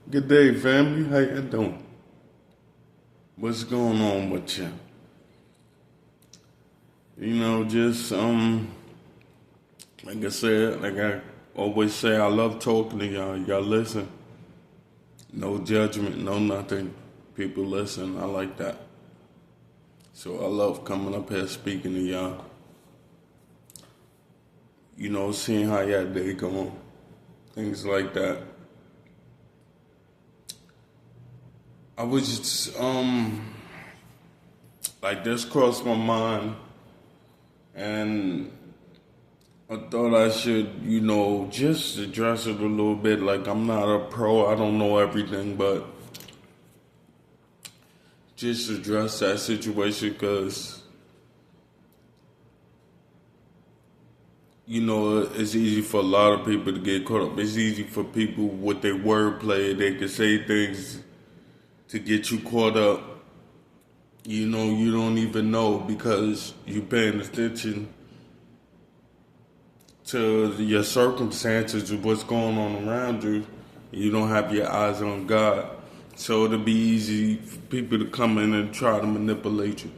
Good day, family. How you doing? What's going on with you? Just like I said, like I always say, I love talking to y'all. Y'all listen. No judgment, no nothing. People listen. I like that. So I love coming up here speaking to y'all. Seeing how y'all day going. Things like that. I was just like this crossed my mind, and I thought I should, just address it a little bit. Like, I'm not a pro, I don't know everything, but just address that situation because, it's easy for a lot of people to get caught up. It's easy for people with their wordplay, they can say things to get you caught up. You don't even know because you're paying attention to your circumstances of what's going on around you. You don't have your eyes on God. So it'll be easy for people to come in and try to manipulate you.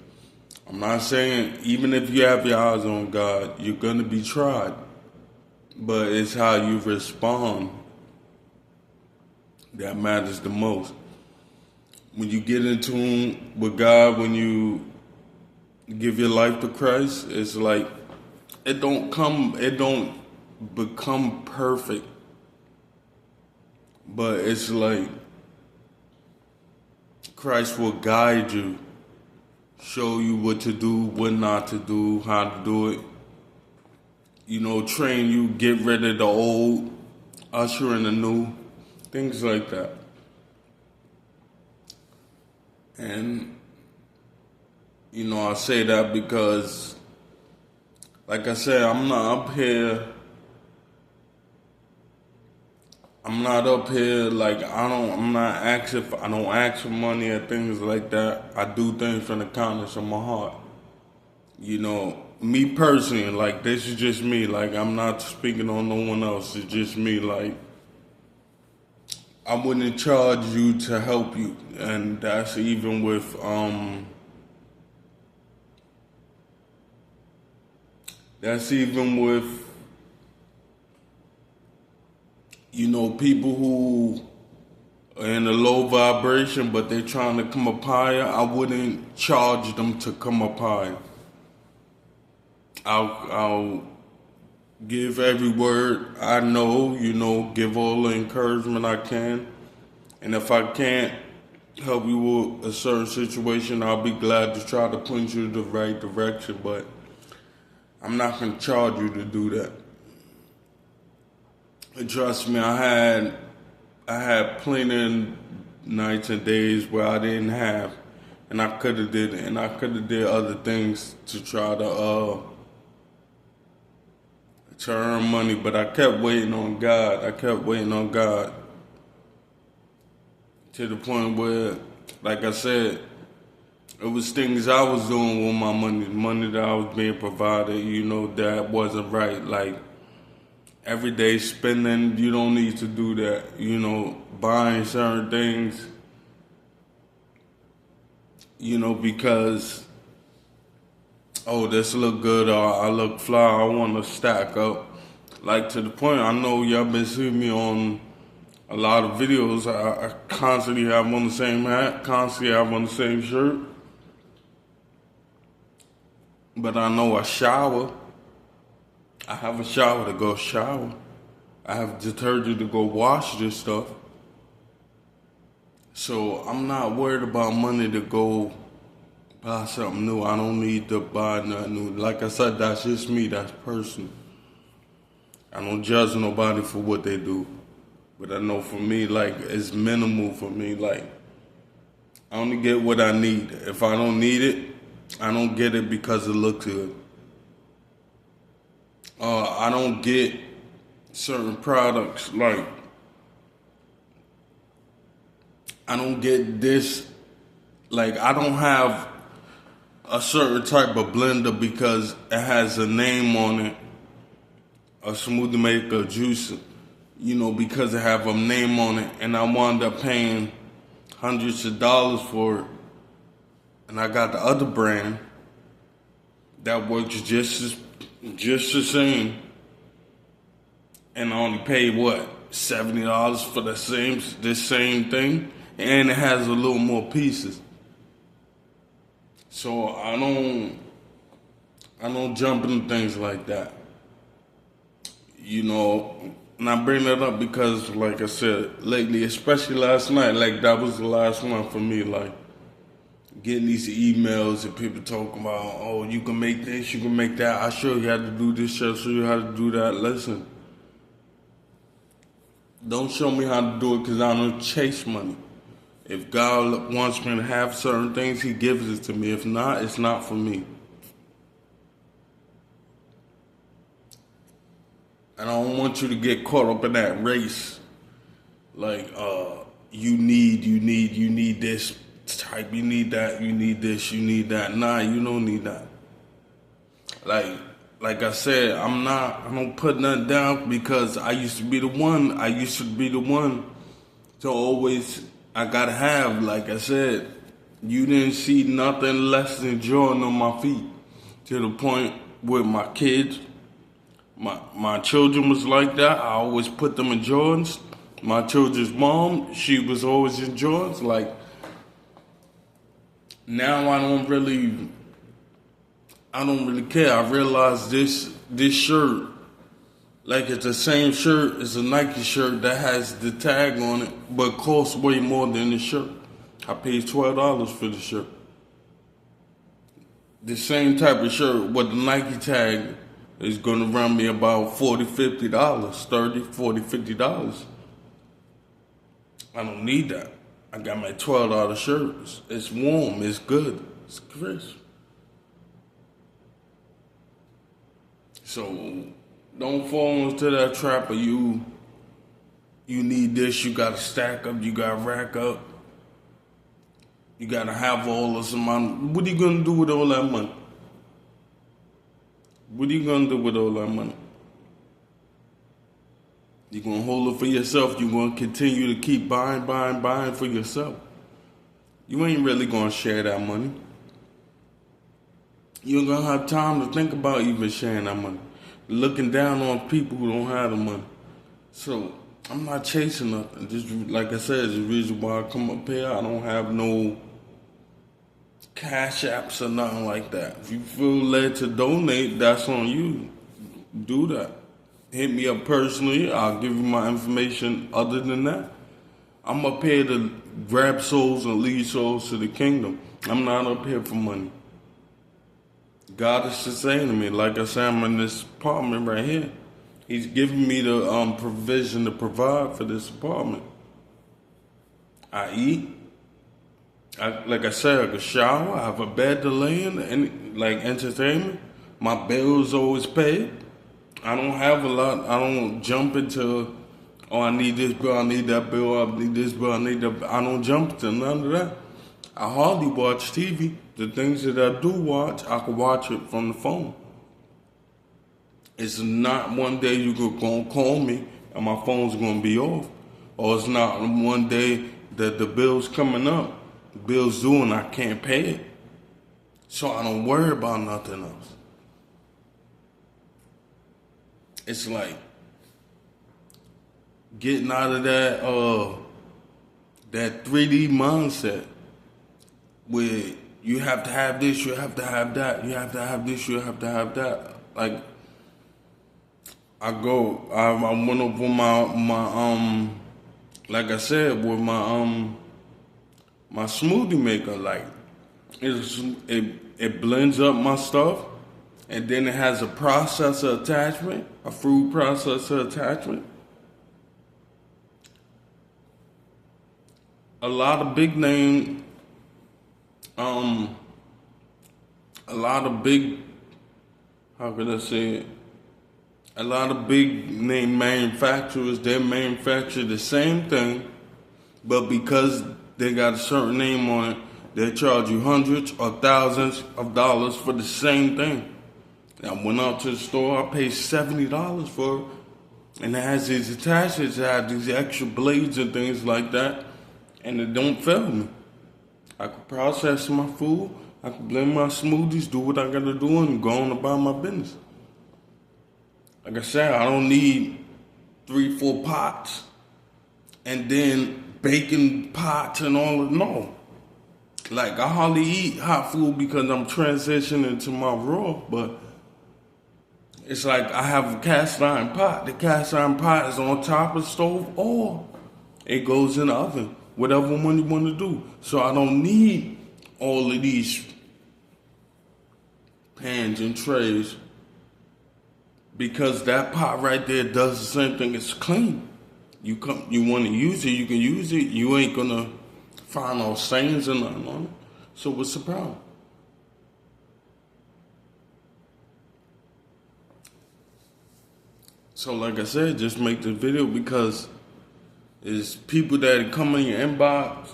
I'm not saying even if you have your eyes on God, you're going to be tried. But it's how you respond that matters the most. When you get in tune with God, when you give your life to Christ, it's like it don't become perfect. But it's like Christ will guide you, show you what to do, what not to do, how to do it. Train you, get rid of the old, usher in the new, things like that. And, I say that because, like I said, I'm not up here like I don't ask for money or things like that. I do things from the kindness of my heart. Me personally, like this is just me. Like I'm not speaking on no one else. It's just me. Like I wouldn't charge you to help you, and that's even with that's even with people who are in a low vibration, but they're trying to come up higher. I wouldn't charge them to come up higher. I'll give every word I know, give all the encouragement I can. And if I can't help you with a certain situation, I'll be glad to try to point you in the right direction, but I'm not going to charge you to do that. And trust me, I had plenty of nights and days where I didn't have, and I could have did it, and I could have did other things to try to earn money, but I kept waiting on God. I kept waiting on God to the point where, like I said, it was things I was doing with my money, the money that I was being provided, that wasn't right. Like everyday spending, you don't need to do that. Buying certain things, because this look good or I look fly, I want to stack up. Like to the point, I know y'all been seeing me on a lot of videos. I constantly have on the same hat, constantly have on the same shirt. But I know I shower. I have a shower to go shower. I have detergent to go wash this stuff. So I'm not worried about money to go buy something new. I don't need to buy nothing new. Like I said, that's just me. That's personal. I don't judge nobody for what they do. But I know for me, like, it's minimal for me. Like, I only get what I need. If I don't need it, I don't get it because it looks good. I don't get certain products. Like, I don't get this. Like, I don't have a certain type of blender because it has a name on it, a smoothie maker, juicer. because it have a name on it, and I wound up paying hundreds of dollars for it. And I got the other brand that works just the same, and I only paid $70 for this same thing, and it has a little more pieces. So I don't jump into things like that. And I bring that up because, like I said, lately, especially last night, like that was the last one for me, like getting these emails and people talking about, oh, you can make this, you can make that. I show you how to do this, I show you how to do that. Listen, don't show me how to do it because I don't chase money. If God wants me to have certain things, He gives it to me. If not, it's not for me. And I don't want you to get caught up in that race. Like, you need this type, you need that, you need this, you need that. Nah, you don't need that. Like I said, I don't put nothing down because I used to be the one to always, I gotta have, like I said, you didn't see nothing less than Jordan on my feet. To the point with my kids, my children was like that. I always put them in Jordans. My children's mom, she was always in Jordans. Like, now I don't really care. I realize this shirt, like it's the same shirt as a Nike shirt that has the tag on it, but costs way more than the shirt. I paid $12 for the shirt. The same type of shirt with the Nike tag is going to run me about $40, $50, $30, $40, $50. I don't need that. I got my $12 shirt. It's warm. It's good. It's crisp. So don't fall into that trap of you need this, you got to stack up, you got to rack up. You got to have all this money. What are you going to do with all that money? What are you going to do with all that money? You're going to hold it for yourself. You're going to continue to keep buying for yourself. You ain't really going to share that money. You ain't going to have time to think about even sharing that money. Looking down on people who don't have the money. So, I'm not chasing nothing. Just like I said, it's the reason why I come up here. I don't have no cash apps or nothing like that. If you feel led to donate, that's on you. Do that. Hit me up personally. I'll give you my information. Other than that, I'm up here to grab souls and lead souls to the kingdom. I'm not up here for money. God is just saying to me, like I said, I'm in this apartment right here. He's giving me the provision to provide for this apartment. I eat. Like I said, I can shower. I have a bed to lay in, and like entertainment. My bills always paid. I don't have a lot. I don't jump into, oh, I need this bill, I need that bill, I need this bill, I need that bill. I don't jump into none of that. I hardly watch TV. The things that I do watch, I can watch it from the phone. It's not one day you're going to call me and my phone's going to be off. Or it's not one day that the bill's coming up. The bill's due and I can't pay it. So I don't worry about nothing else. It's like getting out of that 3D mindset where you have to have this, you have to have that, you have to have this, you have to have that. Like, I went up with my like I said, with my smoothie maker. Like, it blends up my stuff, and then it has a processor attachment, a food processor attachment. A lot of big name, how could I say it? A lot of big name manufacturers, they manufacture the same thing, but because they got a certain name on it, they charge you hundreds or thousands of dollars for the same thing. I went out to the store, I paid $70 for it, And it has these attachments that have these extra blades and things like that. And it don't fail me. I can process my food. I can blend my smoothies, do what I gotta do, and go on about my business. Like I said, I don't need 3-4 pots and then baking pots and all of no. Like, I hardly eat hot food because I'm transitioning to my raw, but it's like I have a cast iron pot. The cast iron pot is on top of the stove, or it goes in the oven, whatever one you want to do. So I don't need all of these pans and trays, because that pot right there does the same thing. It's clean. You want to use it, you can use it. You ain't gonna find no stains or nothing on it. So what's the problem? So like I said, just make the video because it's people that come in your inbox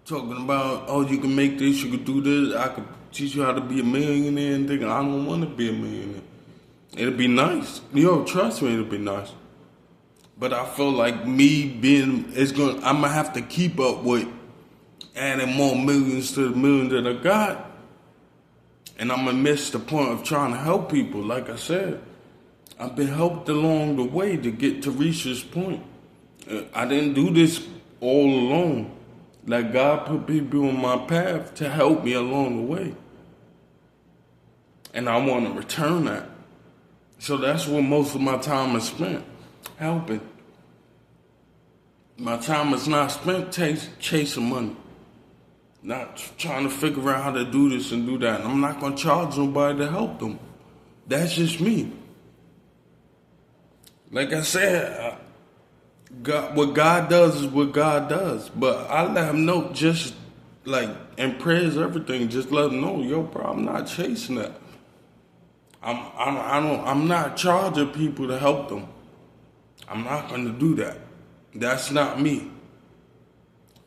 talking about, oh, you can make this, you can do this, I could teach you how to be a millionaire, and thinking, I don't want to be a millionaire. It'll be nice. Yo, trust me, it'll be nice. But I feel like me being, I'm gonna have to keep up with adding more millions to the million that I got. And I'm gonna miss the point of trying to help people. Like I said, I've been helped along the way to get to reach this point. I didn't do this all alone. Like, God put people on my path to help me along the way. And I want to return that. So that's where most of my time is spent, helping. My time is not spent chasing money. Not trying to figure out how to do this and do that. And I'm not going to charge nobody to help them. That's just me. Like I said, what God does is what God does. But I let him know, just like in prayers, everything, just let him know, yo, bro, I'm not chasing that. I'm not charging people to help them. I'm not going to do that. That's not me.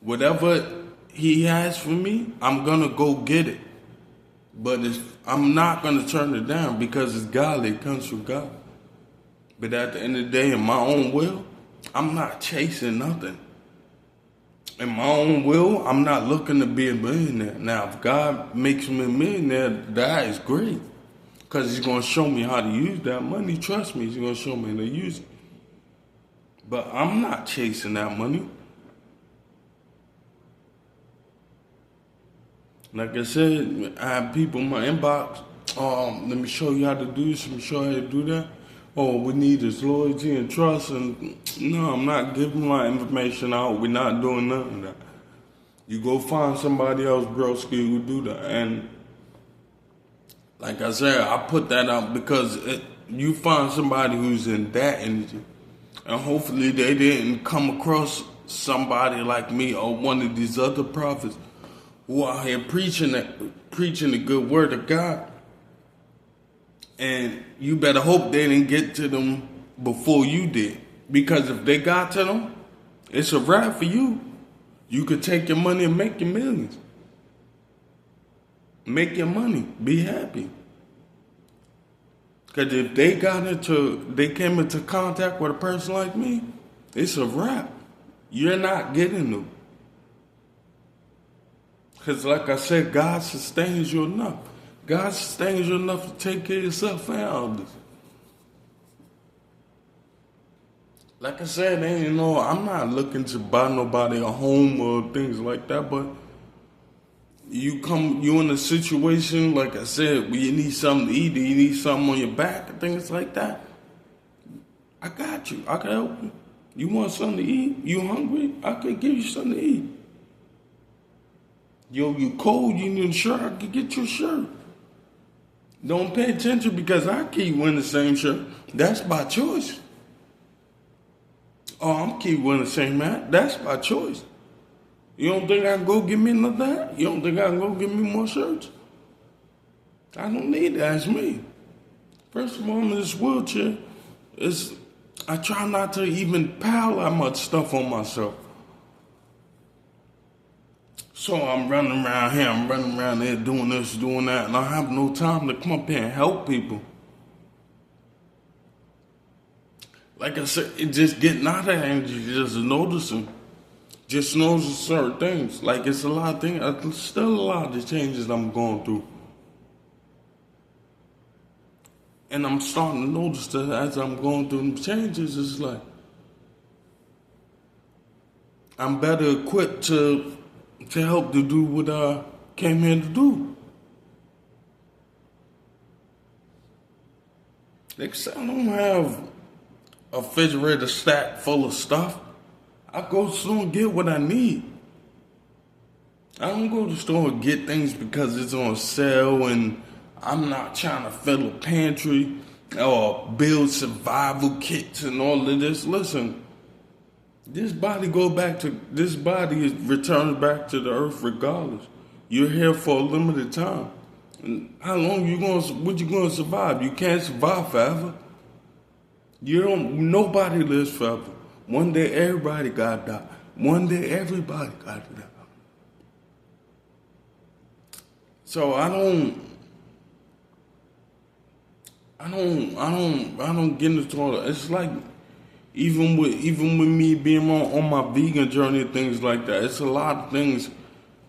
Whatever he has for me, I'm going to go get it. But I'm not going to turn it down because it's godly. It comes from God. But at the end of the day, in my own will, I'm not chasing nothing. In my own will, I'm not looking to be a millionaire. Now, if God makes me a millionaire, that is great. Because he's going to show me how to use that money. Trust me, he's going to show me how to use it. But I'm not chasing that money. Like I said, I have people in my inbox, let me show you how to do this, let me show you how to do that. Oh, we need is loyalty and trust. And no, I'm not giving my information out. We're not doing none of that. You go find somebody else, broski, who do that. And like I said, I put that out because you find somebody who's in that energy. And hopefully they didn't come across somebody like me or one of these other prophets who are here preaching the good word of God. And you better hope they didn't get to them before you did. Because if they got to them, it's a wrap for you. You could take your money and make your millions. Make your money. Be happy. Because if they came into contact with a person like me, it's a wrap. You're not getting them. Because like I said, God sustains you enough. God sustains you enough to take care of yourself and others. Like I said, I'm not looking to buy nobody a home or things like that, but you in a situation, like I said, where you need something to eat, or you need something on your back, and things like that. I got you. I can help you. You want something to eat? You hungry? I can give you something to eat. Yo, you cold, you need a shirt, I can get you a shirt. Don't pay attention because I keep wearing the same shirt. That's by choice. Oh, I'm keep wearing the same hat. That's by choice. You don't think I can go get me another hat? You don't think I can go get me more shirts? I don't need that. It's me. First of all, I'm in this wheelchair. I try not to even pile that much stuff on myself. So I'm running around here, I'm running around there doing this, doing that, and I have no time to come up here and help people. Like I said, it just getting out of hand. You just noticing. Just noticing certain things. Like it's a lot of things. Still a lot of the changes I'm going through. And I'm starting to notice that as I'm going through the changes, it's like I'm better equipped to help to do what I came here to do. Like I said, I don't have a refrigerator stacked full of stuff. I go to the store and get what I need. I don't go to the store and get things because it's on sale and I'm not trying to fill a pantry or build survival kits and all of this. Listen, this body returns back to the earth regardless. You're here for a limited time. And how long what you gonna survive? You can't survive forever. Nobody lives forever. One day everybody gotta die. One day everybody gotta die. So I don't get into all that. It's like even with me being on my vegan journey and things like that, it's a lot of things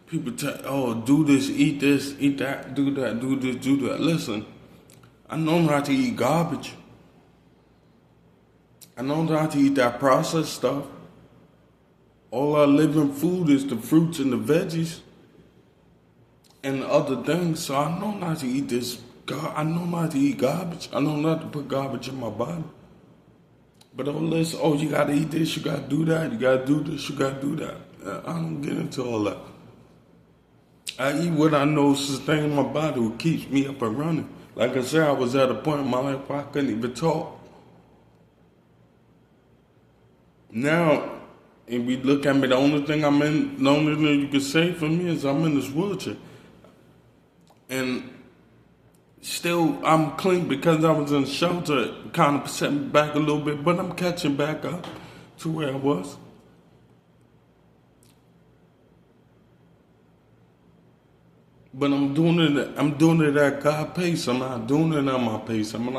people tell, oh, do this, eat that, do that, do this, do that. Listen, I know not to eat garbage. I know not to eat that processed stuff. All our living food is the fruits and the veggies and the other things. So I know not to eat this. I know not to eat garbage. I know not to put garbage in my body. But all this, oh, you gotta eat this, you gotta do that, you gotta do this, you gotta do that. I don't get into all that. I eat what I know sustains my body, what keeps me up and running. Like I said, I was at a point in my life where I couldn't even talk. Now, if we look at me, the only thing you can say for me is I'm in this wheelchair. And still, I'm clean because I was in shelter. It kind of set me back a little bit, but I'm catching back up to where I was. But I'm doing it at God's pace. I'm not doing it at my pace. I'm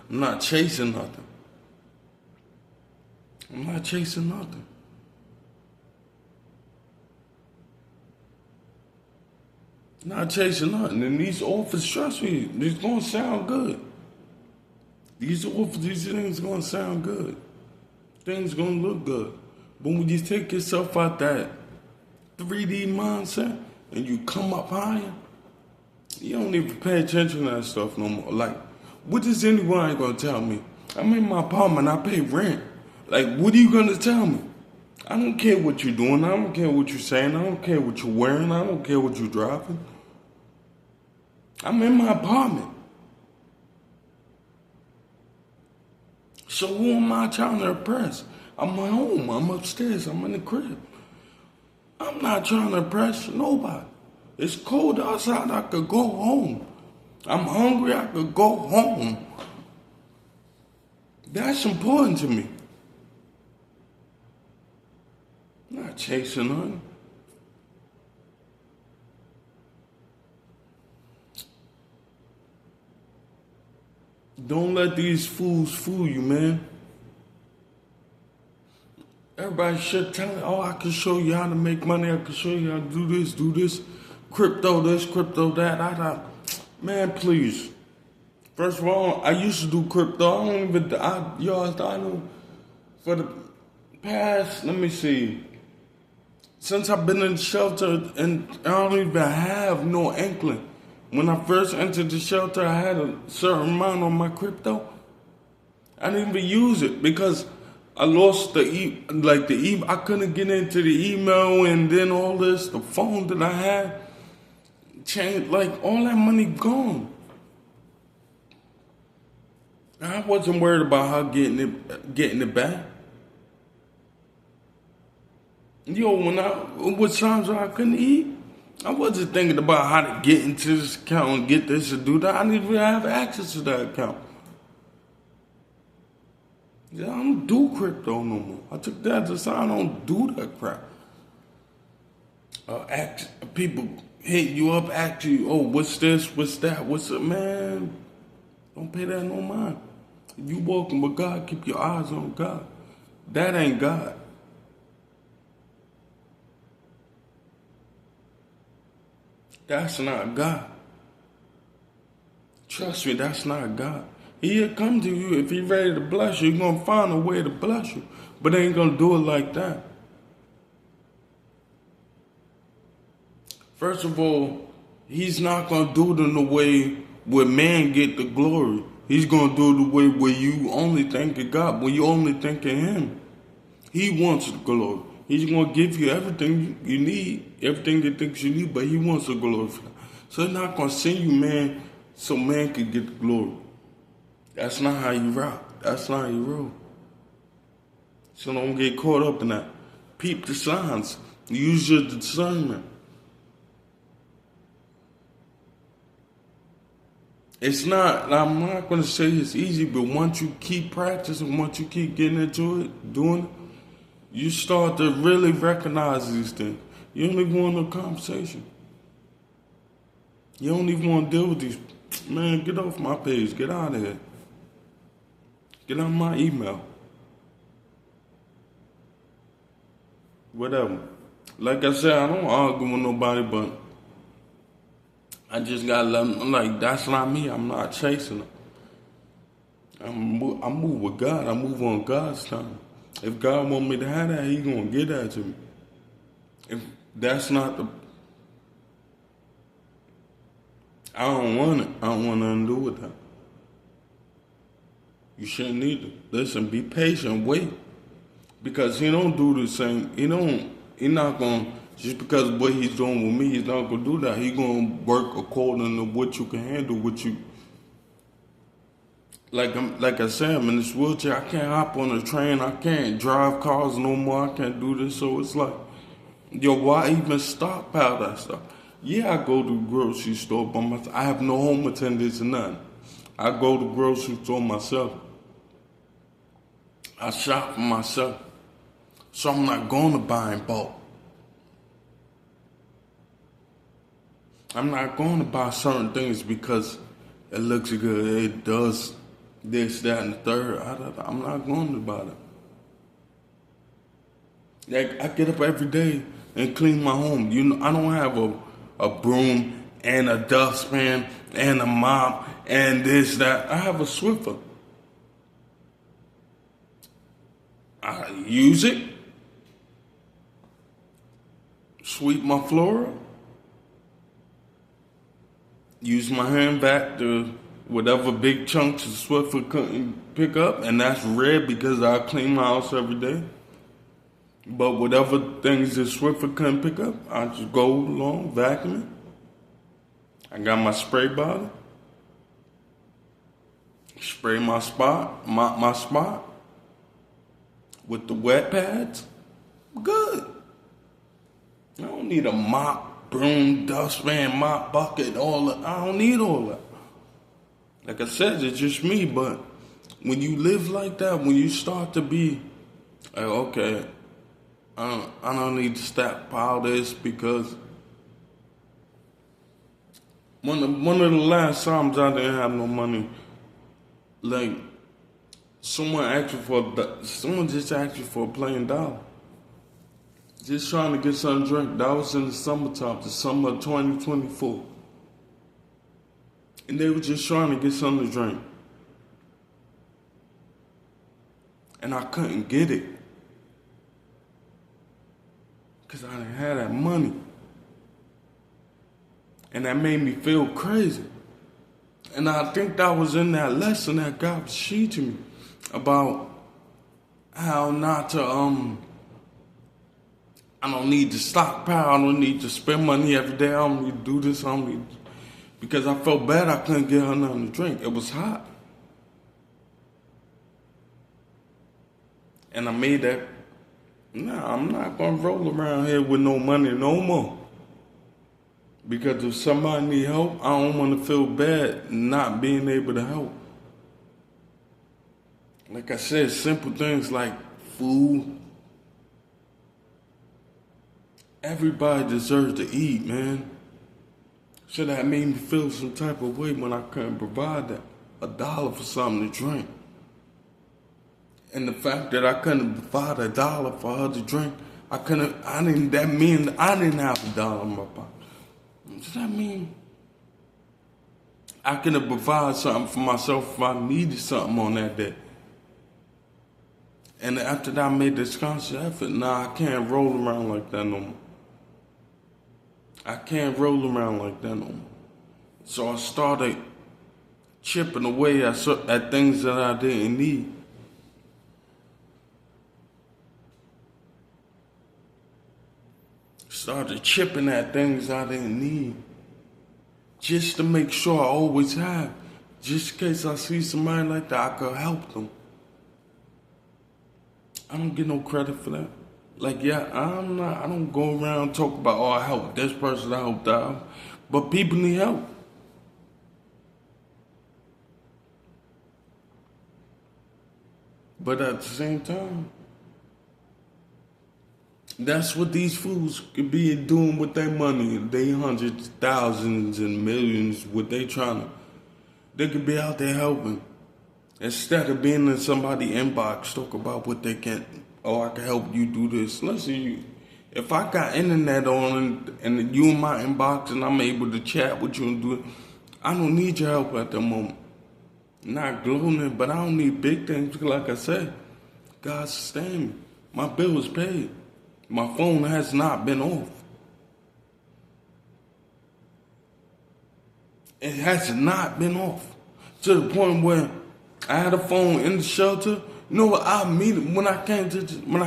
not chasing nothing. I'm not chasing nothing. Not chasing nothing. And these offers, trust me, it's gonna sound good. These things gonna sound good. Things gonna look good. But when you take yourself out that 3D mindset and you come up higher, you don't even pay attention to that stuff no more. Like, what is anyone gonna tell me? I'm in my apartment, I pay rent. Like, what are you gonna tell me? I don't care what you're doing, I don't care what you're saying, I don't care what you're wearing, I don't care what you're driving. I'm in my apartment. So who am I trying to impress? I'm at home, I'm upstairs, I'm in the crib. I'm not trying to impress nobody. It's cold outside, I could go home. I'm hungry, I could go home. That's important to me. I'm not chasing nothing. Don't let these fools fool you, man. Everybody should tell you, oh, I can show you how to make money. I can show you how to do this. Crypto this, crypto that. Man, please. First of all, I used to do crypto. I know for the past, let me see. Since I've been in the shelter and I don't even have no inkling. When I first entered the shelter, I had a certain amount on my crypto. I didn't even use it because I lost I couldn't get into the email and then all this, the phone that I had changed, like all that money gone. I wasn't worried about how getting it back. With times where I couldn't eat, I wasn't thinking about how to get into this account and get this and do that. I didn't even have access to that account. Yeah, I don't do crypto no more. I took that as a sign I don't do that crap. People hit you up, ask you, oh, what's this, what's that, what's it, man? Don't pay that no mind. If you walking with God, keep your eyes on God. That ain't God. That's not God. Trust me, that's not God. He'll come to you. If he's ready to bless you, he's going to find a way to bless you. But he ain't going to do it like that. First of all, he's not going to do it in the way where man get the glory. He's going to do it the way where you only think of God, where you only think of him. He wants the glory. He's going to give you everything you need, everything he thinks you need, but he wants the glory. So he's not going to send you man so man can get the glory. That's not how you rock. That's not how you roll. So don't get caught up in that. Peep the signs. Use your discernment. It's not, I'm not going to say it's easy, but once you keep practicing, once you keep getting into it, doing it, you start to really recognize these things. You don't even want no conversation. You don't even want to deal with these. Man, get off my page. Get out of here. Get on my email. Whatever. Like I said, I don't argue with nobody, but I just gotta let them, I'm like, that's not me. I'm not chasing them. I move with God. I move on God's time. If God want me to have that, he gonna get that to me. If that's not the, I don't want it. I don't want nothing to do with that. You shouldn't either. Listen, be patient, wait. Because he don't do the same. He not gonna, just because of what he's doing with me, he's not gonna do that. He's gonna work according to what you can handle, what you, like I said, I'm in this wheelchair. I can't hop on a train. I can't drive cars no more. I can't do this. So it's like, yo, why even stockpile that stuff? Yeah, I go to the grocery store by myself. I have no home attendants or nothing. I go to the grocery store myself. I shop for myself. So I'm not going to buy in bulk. I'm not going to buy certain things because it looks good. It does this, that, and the third. I'm not going to buy that. Like, I get up every day and clean my home. You know, I don't have a broom and a dustpan and a mop and this, that. I have a Swiffer. I use it. Sweep my floor. Use my hand back to whatever big chunks the Swiffer couldn't pick up, and that's rare because I clean my house every day. But whatever things the Swiffer couldn't pick up, I just go along, vacuum it. I got my spray bottle. Spray my spot, mop my spot with the wet pads. Good. I don't need a mop, broom, dustpan, mop, bucket, all that. I don't need all that. Like I said, it's just me, but when you live like that, when you start to be like, okay, I don't need to stockpile this because one of the last times I didn't have no money, like someone just asked me for a plain dollar. Just trying to get something to drink. That was in the summertime, the summer of 2024. And they were just trying to get something to drink. And I couldn't get it. Because I didn't have that money. And that made me feel crazy. And I think that was in that lesson that God was teaching me about how not to, I don't need to stockpile. I don't need to spend money every day. I don't need to do this. I don't need to, because I felt bad I couldn't get her nothing to drink. It was hot. And I made that, I'm not going to roll around here with no money no more. Because if somebody need help, I don't want to feel bad not being able to help. Like I said, simple things like food. Everybody deserves to eat, man. So that made me feel some type of way when I couldn't provide that $1 for something to drink. And the fact that I couldn't provide $1 for her to drink, that mean I didn't have $1 in my pocket. Does that mean I couldn't provide something for myself if I needed something on that day? And after that, I made this conscious effort. Nah, I can't roll around like that no more. I can't roll around like that no more. So I started chipping away at things that I didn't need. Started chipping at things I didn't need. Just to make sure I always have. Just in case I see somebody like that, I could help them. I don't get no credit for that. Like, yeah, I don't go around talk about, oh, I helped this person, I helped that. But people need help. But at the same time, that's what these fools could be doing with their money. They hundreds, thousands, and millions, what they they could be out there helping. Instead of being in somebody's inbox, talk about what they can, oh, I can help you do this. Listen, if I got internet on and you in my inbox and I'm able to chat with you and do it, I don't need your help at the moment. Not gloating, but I don't need big things because like I said, God sustain me. My bill is paid. My phone has not been off. It has not been off. To the point where I had a phone in the shelter. You know what? I immediately when I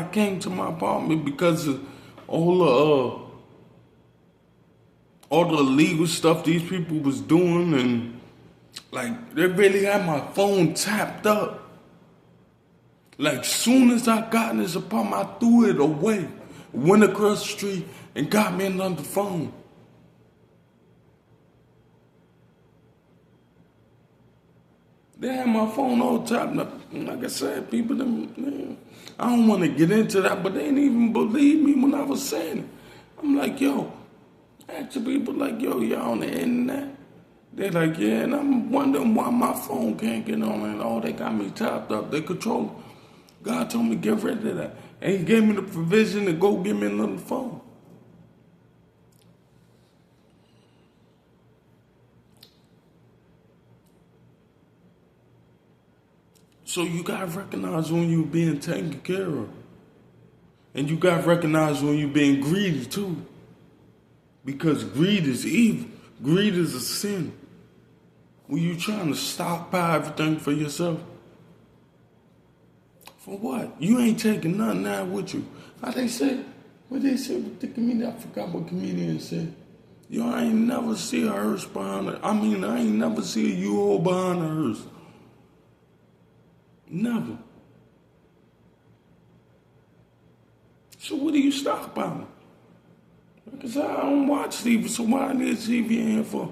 came to my apartment because of all the illegal stuff these people was doing, and like they really had my phone tapped up. Like soon as I got in this apartment, I threw it away, went across the street, and got me another phone. They had my phone all tapped up. Like I said, people, I don't want to get into that, but they didn't even believe me when I was saying it. I'm like, yo, ask people like, yo, y'all on the internet? They're like, yeah, and I'm wondering why my phone can't get on and all. They got me tapped up. They control me. God told me to get rid of that. And he gave me the provision to go get me another phone. So you gotta recognize when you're being taken care of. And you gotta recognize when you're being greedy too. Because greed is evil. Greed is a sin. When you trying to stockpile everything for yourself. For what? You ain't taking nothing out with you. How they say? What they say with the comedian? I forgot what comedian said. Yo, I ain't never see a hearse behind it. I ain't never see a U-Haul behind a hearse. Never. So what are you stockpiling? Because I don't watch TV, so why I need TV in here for?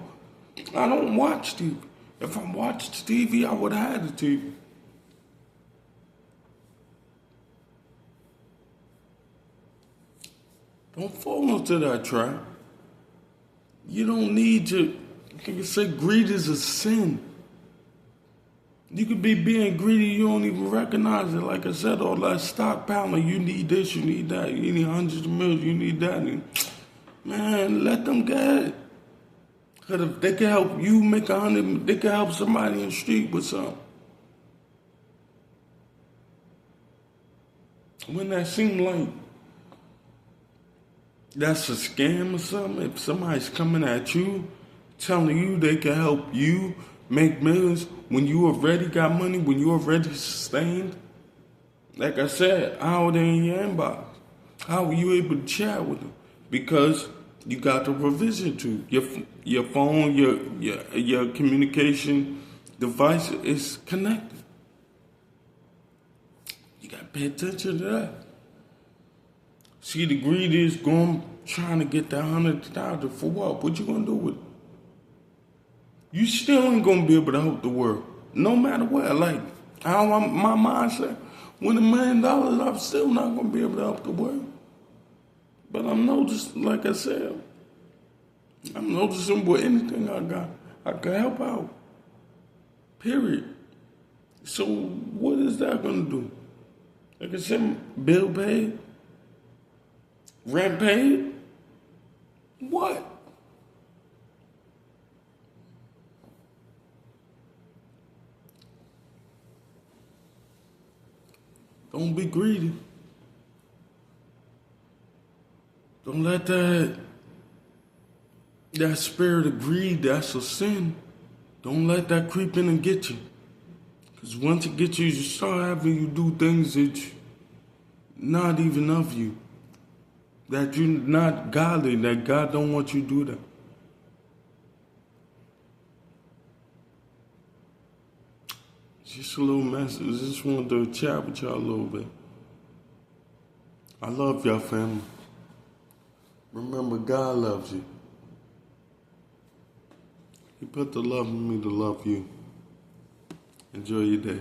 I don't watch TV. If I watched TV, I would have had the TV. Don't fall into that trap. You don't need to, like I said, greed is a sin. You could be being greedy, you don't even recognize it. Like I said, all that stockpiling, you need this, you need that, you need hundreds of millions, you need that. Man, let them get it. Because if they can help you make 100, they can help somebody in the street with something. When that seem like that's a scam or something, if somebody's coming at you, telling you they can help you make millions when you already got money, when you already sustained, like I said, how are they in your inbox? How are you able to chat with them? Because you got the provision to your phone, your communication device is connected. You got to pay attention to that. See, the greed is trying to get that $100,000 for what? What you gonna do with it? You still ain't gonna be able to help the world, no matter what. Like, my mindset, with $1 million, I'm still not gonna be able to help the world. But I'm noticing, like I said, I'm noticing with anything I got, I can help out. Period. So what is that gonna do? Like I said, bill paid, rent paid. What? Don't be greedy. Don't let that spirit of greed, that's a sin. Don't let that creep in and get you. Because once it gets you, you start having you do things that not even of you. That you're not godly, that God don't want you to do that. Just a little message. Just wanted to chat with y'all a little bit. I love y'all, family. Remember, God loves you. He put the love in me to love you. Enjoy your day.